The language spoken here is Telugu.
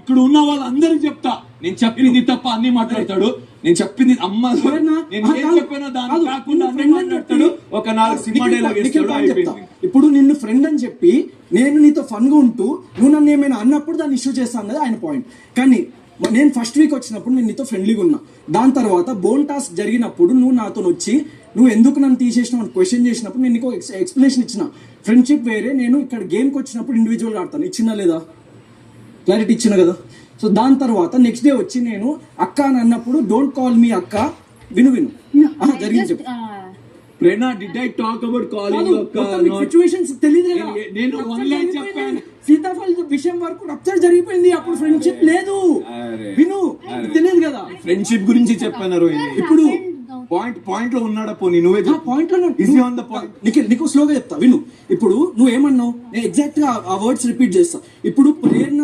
ఇక్కడ ఉన్న వాళ్ళందరికి చెప్తా, నేను చెప్పింది తప్ప అన్ని మాట్లాడతాడు, నేను చెప్పింది అమ్మ నేను ఏం చెప్పానో దాన్ని కాకుండా అన్ని మాట్లాడతాడు. ఒక 4 సినిమా డైలాగ్ అయిపోయింది. ఇప్పుడు నిన్ను ఫ్రెండ్ అని చెప్పి నేను నీతో ఫన్ గా ఉంటూ నువ్వు నన్ను ఏమైనా అన్నప్పుడు దాన్ని ఇష్యూ చేస్తాను అన్నది ఆయన పాయింట్. కానీ నేను ఫస్ట్ వీక్ వచ్చినప్పుడు నేను నీతో ఫ్రెండ్లీగా ఉన్నా, దాని తర్వాత బోన్ టాస్క్ జరిగినప్పుడు నువ్వు నాతో వచ్చి నువ్వు ఎందుకు నన్ను తీసేసినావు అని క్వశ్చన్ చేసినప్పుడు నేను నీకు ఎక్స్ప్లెనేషన్ ఇచ్చిన. ఫ్రెండ్షిప్ వేరే, నేను ఇక్కడ గేమ్కి వచ్చినప్పుడు ఇండివిజువల్గా ఆడతాను, ఇచ్చినా లేదా? క్లారిటీ ఇచ్చిన కదా. సో దాని తర్వాత నెక్స్ట్ డే వచ్చి నేను అక్క అని అన్నప్పుడు డోంట్ కాల్ మీ అక్క, విను జరిగింది చెప్పు. Prerana, did I talk about calling అక్క? సిచువేషన్స్ తెలియదు కదా. నేను వన్ లైన్ చెప్పాను, సీతాఫల్ విషయం వరకు రప్చర్ జరిగిపోయింది, అప్పుడు ఫ్రెండ్షిప్ లేదు. విను, తెలియదు కదా. ఫ్రెండ్షిప్ గురించి చెప్పాను రోహిణి. ఇప్పుడు పాయింట్ లో ఉన్నాడా? పోనీ నువ్వే పాయింట్ లో ఆన్ ద పాయింట్. నీకు స్లోగా చెప్తా విను. ఇప్పుడు నువ్వేమన్నావు, నేను ఎగ్జాక్ట్ గా ఆ వర్డ్స్ రిపీట్ చేస్తా. ఇప్పుడు ప్రేరణ